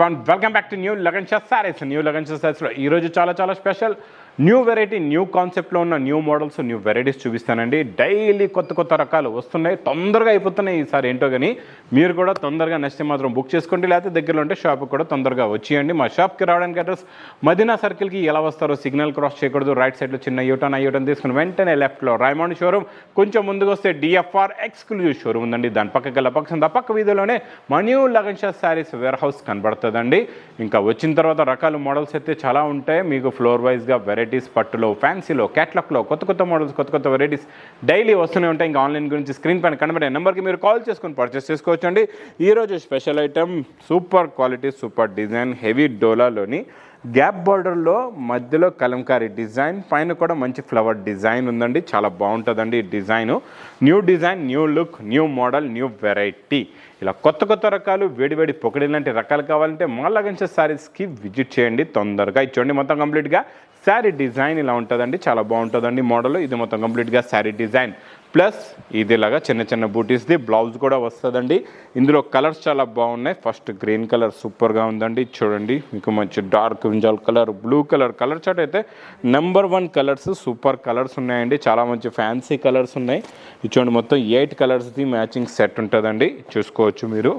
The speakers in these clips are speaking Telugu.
everyone, welcome back to New Lagan Shah Sarees. New Lagan Shah Sarees లో ఈ రోజు చాలా స్పెషల్ న్యూ వెరైటీ న్యూ కాన్సెప్ట్లో ఉన్న న్యూ మోడల్స్ న్యూ వెరైటీస్ చూపిస్తానండి. డైలీ కొత్త రకాలు వస్తున్నాయి, తొందరగా అయిపోతున్నాయి ఈసారి ఏంటో కానీ. మీరు కూడా తొందరగా నచ్చితే మాత్రం బుక్ చేసుకోండి, లేకపోతే దగ్గరలో ఉంటే షాప్కి కూడా తొందరగా వచ్చేయండి. మా షాప్కి రావడానికి అడ్రస్ మదీనా సర్కిల్కి ఎలా వస్తారో సిగ్నల్ క్రాస్ చేయకూడదు, రైట్ సైడ్లో చిన్న యూటర్న్ తీసుకుని వెంటనే లెఫ్ట్లో రైమండ్ షోరూమ్, కొంచెం ముందుకు వస్తే డిఎఫ్ఆర్ ఎక్స్క్లూజివ్ షోరూమ్ ఉందండి. దాని పక్క వీధిలోనే మా new Lagan Shah sarees warehouse కనబడుతుందండి. ఇంకా వచ్చిన తర్వాత రకాల మోడల్స్ అయితే చాలా ఉంటాయి. మీకు ఫ్లోర్ వైజ్గా వెరైటీస్ పట్టులో, ఫ్యాన్సీలో, క్యాట్లాగ్లో కొత్త మోడల్స్, కొత్త వెరైటీస్ డైలీ వస్తూనే ఉంటాయి. ఇంకా ఆన్లైన్ గురించి స్క్రీన్ పైన కనబడే నెంబర్కి మీరు కాల్ చేసుకొని పర్చేస్ చేసుకోవచ్చు అండి. ఈరోజు special item super quality, super design, heavy డోలాలోని గ్యాప్ బార్డర్లో మధ్యలో కలంకారీ డిజైన్, పైన కూడా మంచి ఫ్లవర్ డిజైన్ ఉందండి. చాలా బాగుంటుందండి ఈ design. New design, new look, new model, new variety. ఇలా కొత్త రకాలు, వేడి పొకిడి లాంటి రకాలు కావాలంటే మా లగన్ షా శారీస్కి విజిట్ చేయండి. తొందరగా ఇచ్చండి. మొత్తం కంప్లీట్గా శారీ డిజైన్ ఇలా ఉంటుందండి. చాలా బాగుంటుందండి మోడల్. ఇది మొత్తం కంప్లీట్గా శారీ డిజైన్ ప్లస్ ఇదిలాగా చిన్న బూటీస్ది బ్లౌజ్ కూడా వస్తుందండి. ఇందులో కలర్స్ చాలా బాగున్నాయి. ఫస్ట్ గ్రీన్ కలర్ సూపర్గా ఉందండి. చూడండి, మీకు మంచి డార్క్ వింజాల్ కలర్, బ్లూ కలర్ చార్ట్ అయితే నెంబర్ 1 కలర్స్, సూపర్ కలర్స్ ఉన్నాయండి. చాలా మంచి ఫ్యాన్సీ కలర్స్ ఉన్నాయి. చూడండి, మొత్తం 8 కలర్స్ది మ్యాచింగ్ సెట్ ఉంటుందండి. చూసుకోవచ్చు మీరు.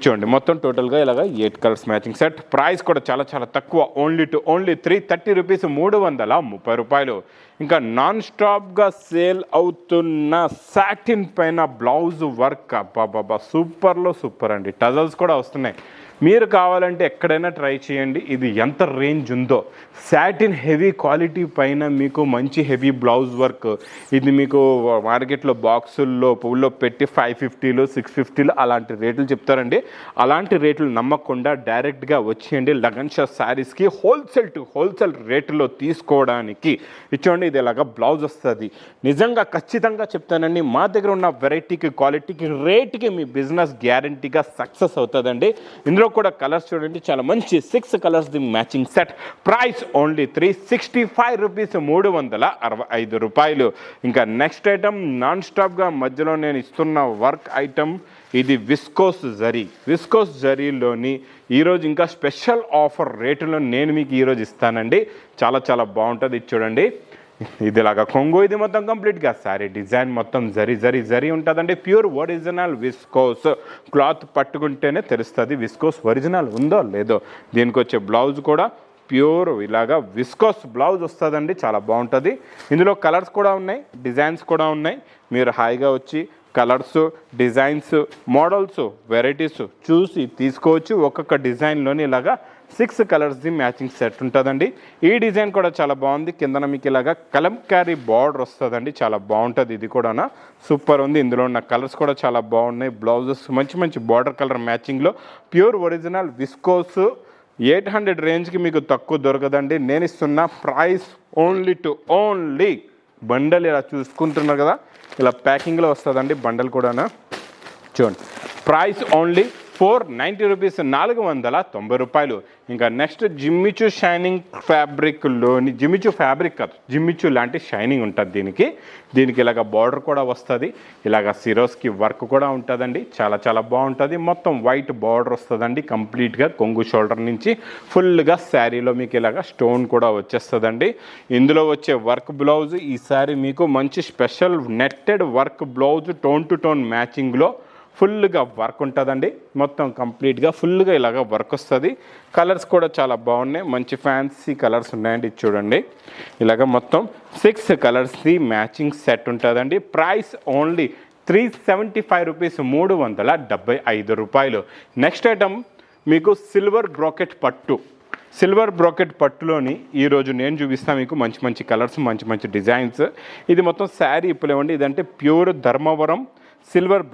చూడండి, మొత్తం టోటల్గా ఇలాగ 8 కలర్స్ మ్యాచింగ్ సెట్. ప్రైస్ కూడా చాలా తక్కువ, ఓన్లీ 330 రూపీస్, 330 రూపాయలు. ఇంకా నాన్ స్టాప్గా సేల్ అవుతున్న సాటిన్ పైన బ్లౌజ్ వర్క్, అబ్బాబాబా సూపర్లో సూపర్ అండి. టజల్స్ కూడా వస్తున్నాయి. మీరు కావాలంటే ఎక్కడైనా ట్రై చేయండి. ఇది ఎంత రేంజ్ ఉందో, సాటిన్ హెవీ క్వాలిటీ పైన మీకు మంచి హెవీ బ్లౌజ్ వర్క్. ఇది మీకు మార్కెట్లో బాక్సుల్లో పువ్వుల్లో పెట్టి 550లు 650లు అలాంటి రేట్లు చెప్తారండి. అలాంటి రేట్లు నమ్మకుండా డైరెక్ట్గా వచ్చేయండి లగన్ షా శారీస్కి. హోల్సేల్ రేటులో తీసుకోవడానికి ఇచ్చోండి. ఇది ఇలాగా బ్లౌజ్ వస్తుంది. నిజంగా ఖచ్చితంగా చెప్తానండి, మా దగ్గర ఉన్న వెరైటీకి, క్వాలిటీకి, రేట్కి మీ బిజినెస్ గ్యారంటీగా సక్సెస్ అవుతుందండి. ఇందులో కూడా కలర్స్ చూడండి, చాలా మంచి 6 colours the matching set. Price only 365 rupees, 365 రూపాయలు. ఇంకా నెక్స్ట్ ఐటమ్ నాన్ స్టాప్గా మధ్యలో నేను ఇస్తున్న వర్క్ ఐటమ్. ఇది విస్కోస్ జరీలోని ఈరోజు ఇంకా స్పెషల్ ఆఫర్ రేటులో నేను మీకు ఈరోజు ఇస్తానండి. చాలా బాగుంటుంది. ఇది చూడండి, ఇదిలాగా కొంగు. ఇది మొత్తం కంప్లీట్గా శారీ డిజైన్ మొత్తం జరీ ఉంటుందండి. ప్యూర్ ఒరిజినల్ విస్కోస్ క్లాత్ పట్టుకుంటేనే తెలుస్తుంది విస్కోస్ ఒరిజినల్ ఉందో లేదో. దీనికి వచ్చే బ్లౌజ్ కూడా ప్యూర్ ఇలాగా విస్కోస్ బ్లౌజ్ వస్తుందండి. చాలా బాగుంటుంది. ఇందులో కలర్స్ కూడా ఉన్నాయి, డిజైన్స్ కూడా ఉన్నాయి. మీరు హాయిగా వచ్చి కలర్స్, డిజైన్స్, మోడల్స్, వెరైటీస్ చూసి తీసుకోవచ్చు. ఒక్కొక్క డిజైన్లోని ఇలాగా 6 కలర్స్ది మ్యాచింగ్ సెట్ ఉంటుందండి. ఈ డిజైన్ కూడా చాలా బాగుంది. కిందన మీకు ఇలాగా కలంకారీ బార్డర్ వస్తుందండి. చాలా బాగుంటుంది. ఇది కూడా సూపర్ ఉంది. ఇందులో ఉన్న కలర్స్ కూడా చాలా బాగున్నాయి. బ్లౌజెస్ మంచి బార్డర్ కలర్ మ్యాచింగ్లో ప్యూర్ ఒరిజినల్ విస్కోస్. 800 రేంజ్కి మీకు తక్కువ దొరకదండి. నేను ఇస్తున్న ప్రైస్ ఓన్లీ బండల్ ఇలా చూసుకుంటున్నారు కదా, ఇలా ప్యాకింగ్లో వస్తుందండి బండల్ కూడా. చూడండి, ప్రైస్ ఓన్లీ 490 రూపీస్, 490 రూపాయలు. ఇంకా నెక్స్ట్ జిమ్మిచూ షైనింగ్ ఫ్యాబ్రిక్లోని, జిమ్మిచూ లాంటి షైనింగ్ ఉంటుంది దీనికి ఇలాగ బార్డర్ కూడా వస్తుంది. ఇలాగ సిరోస్కి వర్క్ కూడా ఉంటుందండి. చాలా బాగుంటుంది. మొత్తం వైట్ బార్డర్ వస్తుందండి కంప్లీట్గా. కొంగు షోల్డర్ నుంచి ఫుల్గా శారీలో మీకు ఇలాగ స్టోన్ కూడా వచ్చేస్తుందండి. ఇందులో వచ్చే వర్క్ బ్లౌజ్ ఈసారి మీకు మంచి special netted work blouse, tone to tone మ్యాచింగ్లో ఫుల్గా వర్క్ ఉంటుందండి. మొత్తం కంప్లీట్గా ఫుల్గా ఇలాగ వర్క్ వస్తుంది. కలర్స్ కూడా చాలా బాగున్నాయి. మంచి ఫ్యాన్సీ కలర్స్ ఉన్నాయండి. చూడండి, ఇలాగ మొత్తం 6 కలర్స్ది మ్యాచింగ్ సెట్ ఉంటుందండి. ప్రైస్ ఓన్లీ 375 రూపీస్, 375 రూపాయలు. నెక్స్ట్ ఐటమ్ మీకు సిల్వర్ బ్రోకెట్ పట్టులోని ఈరోజు నేను చూపిస్తాను మీకు మంచి కలర్స్, మంచి డిజైన్స్. ఇది మొత్తం శారీ ఇప్పులేవండి. ఇదంటే ప్యూర్ ధర్మవరం సిల్వర్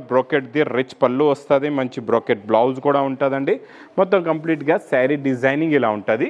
బ్రోకెట్ది రిచ్ పళ్ళు వస్తుంది. మంచి బ్రోకెట్ బ్లౌజ్ కూడా ఉంటుందండి. మొత్తం కంప్లీట్గా శారీ డిజైనింగ్ ఇలా ఉంటుంది.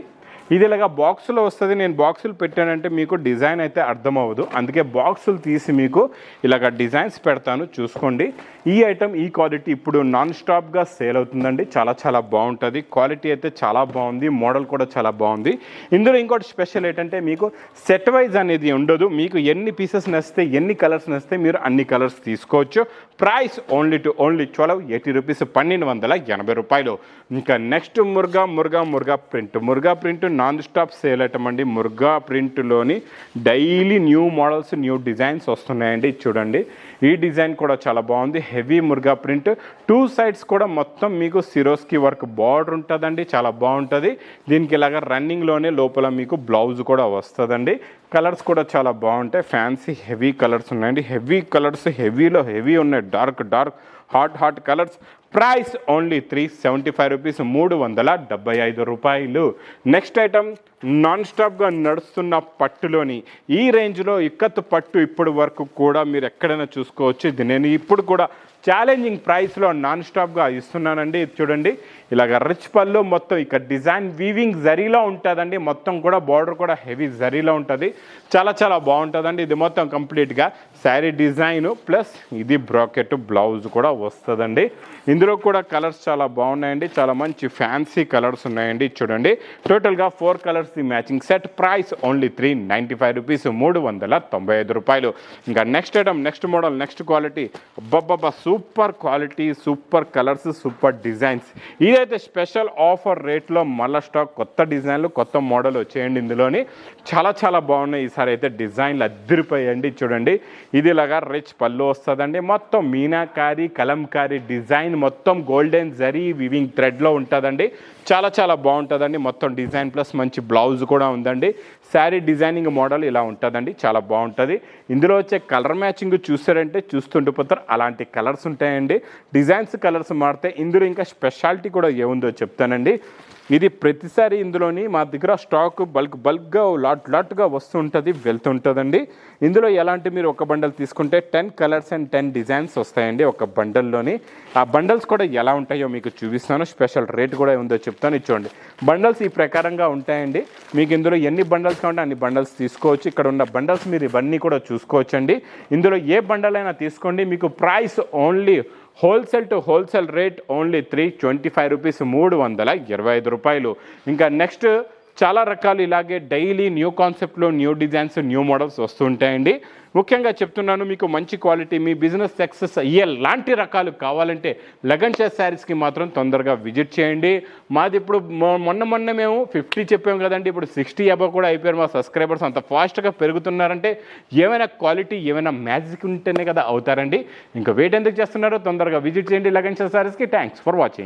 ఇది ఇలాగా బాక్సులో వస్తుంది. నేను బాక్సులు పెట్టానంటే మీకు డిజైన్ అయితే అర్థమవ్వదు, అందుకే బాక్సులు తీసి మీకు ఇలాగ డిజైన్స్ పెడతాను, చూసుకోండి. ఈ ఐటమ్ ఈ క్వాలిటీ ఇప్పుడు నాన్ స్టాప్గా సేల్ అవుతుందండి. చాలా చాలా బాగుంటుంది, క్వాలిటీ అయితే చాలా బాగుంది, మోడల్ కూడా చాలా బాగుంది. ఇందులో ఇంకోటి స్పెషల్ ఏంటంటే మీకు సెట్ వైజ్ అనేది ఉండదు. మీకు ఎన్ని పీసెస్ నచ్చితే, ఎన్ని కలర్స్ నచ్చితే మీరు అన్ని కలర్స్ తీసుకోవచ్చు. ప్రైస్ ఓన్లీ 1280 రూపీస్, 1280 రూపాయలు. ఇంకా next Muruga print non stop sale item అండి. మురుగా ప్రింట్లోని daily new models, new designs వస్తున్నాయండి. చూడండి, ఈ డిజైన్ కూడా చాలా బాగుంది. హెవీ మురుగా ప్రింట్, 2 సైడ్స్ కూడా మొత్తం మీకు సిరోస్కి వర్క్ బార్డర్ ఉంటుందండి, చాలా బాగుంటుంది. దీనికి ఇలాగ రన్నింగ్లోనే లోపల మీకు బ్లౌజ్ కూడా వస్తుందండి. కలర్స్ కూడా చాలా బాగుంటాయి, ఫ్యాన్సీ హెవీ కలర్స్ ఉన్నాయండి. హెవీ కలర్స్, హెవీలో హెవీ ఉన్నాయి, dark hot colours. Price only 375 rupees, 375 రూపాయలు. నెక్స్ట్ ఐటమ్ నాన్ స్టాప్గా నడుస్తున్న పట్టులోని ఈ రేంజ్లో ఇక్కత్ పట్టు ఇప్పుడు వరకు కూడా మీరు ఎక్కడైనా చూసుకోవచ్చు. ఇది నేను ఇప్పుడు కూడా ఛాలెంజింగ్ ప్రైస్లో నాన్ స్టాప్గా ఇస్తున్నానండి. చూడండి, ఇలాగ రిచ్ పళ్ళు, మొత్తం ఇక్కడ డిజైన్ వీవింగ్ జరీలో ఉంటుందండి. మొత్తం కూడా బార్డర్ కూడా హెవీ జరీలో ఉంటుంది, చాలా చాలా బాగుంటుందండి. ఇది మొత్తం కంప్లీట్గా శారీ డిజైన్ ప్లస్ ఇది బ్రాకెట్ బ్లౌజ్ కూడా వస్తుందండి. ఇందులో కూడా కలర్స్ చాలా బాగున్నాయండి, చాలా మంచి ఫ్యాన్సీ కలర్స్ ఉన్నాయండి. చూడండి, టోటల్గా 4 colours the matching set. Price only 395 rupees, 395 రూపాయలు. ఇంకా next item, next model, next quality. అబ్బబ్బబ్బా, super quality, super colours, super designs. ఇదైతే స్పెషల్ ఆఫర్ రేట్లో మళ్ళీ స్టాక్, కొత్త డిజైన్లు, కొత్త మోడల్ వచ్చేయండి. ఇందులోని చాలా చాలా బాగున్నాయి. ఈసారి అయితే డిజైన్లు అద్దరిపోయండి. చూడండి, ఇది ఇలాగా రిచ్ పళ్ళు వస్తుందండి. మొత్తం మీనాకారి, కలంకారీ డిజైన్, మొత్తం గోల్డెన్ జరీ వివింగ్ థ్రెడ్లో ఉంటుందండి. చాలా చాలా బాగుంటుందండి. మొత్తం డిజైన్ ప్లస్ మంచి బ్లౌజ్ కూడా ఉందండి. శారీ డిజైనింగ్ మోడల్ ఇలా ఉంటుందండి, చాలా బాగుంటుంది. ఇందులో వచ్చే కలర్ మ్యాచింగ్ చూసారంటే చూస్తుండిపోతారు, అలాంటి కలర్స్ ఉంటాయండి. డిజైన్స్ కలర్స్ మారితే ఇందులో ఇంకా స్పెషాలిటీ కూడా ఏముందో చెప్తానండి. ఇది ప్రతిసారి ఇందులోని మా దగ్గర స్టాక్ బల్క్గా లాట్గా వస్తుంటుంది, వెళ్తుంటుందండి. ఇందులో ఎలాంటి మీరు ఒక బండల్ తీసుకుంటే 10 కలర్స్ అండ్ 10 డిజైన్స్ వస్తాయండి ఒక బండల్లోని. ఆ బండల్స్ కూడా ఎలా ఉంటాయో మీకు చూపిస్తాను, స్పెషల్ రేట్ కూడా ఉందో చెప్తాను. ఇచ్చోండి, బండల్స్ ఈ ప్రకారంగా ఉంటాయండి. మీకు ఇందులో ఎన్ని బండల్స్ కావాలంటే అన్ని బండల్స్ తీసుకోవచ్చు. ఇక్కడ ఉన్న బండల్స్ మీరు ఇవన్నీ కూడా చూసుకోవచ్చండి. ఇందులో ఏ బండల్ అయినా తీసుకోండి. మీకు price only wholesale to wholesale rate only 325 rupees, 325 రూపాయలు. ఇంకా నెక్స్ట్ చాలా రకాలు ఇలాగే డైలీ న్యూ కాన్సెప్ట్లో న్యూ డిజైన్స్, న్యూ మోడల్స్ వస్తుంటాయండి. ముఖ్యంగా చెప్తున్నాను, మీకు మంచి క్వాలిటీ, మీ బిజినెస్ సక్సెస్ అయ్యేలాంటి రకాలు కావాలంటే లగన్ షా శారీస్కి మాత్రం తొందరగా విజిట్ చేయండి. మాది ఇప్పుడు మొన్న మేము 50 చెప్పాము కదండి, ఇప్పుడు 60 అబవ్ కూడా అయిపోయారు మా సబ్స్క్రైబర్స్. అంత ఫాస్ట్గా పెరుగుతున్నారంటే ఏమైనా క్వాలిటీ, ఏమైనా మ్యాజిక్ ఉంటేనే కదా అవుతారండి. ఇంకా వెయిట్ ఎందుకు చేస్తున్నారో తొందరగా విజిట్ చేయండి లగన్ షా శారీస్కి. Thanks for watching.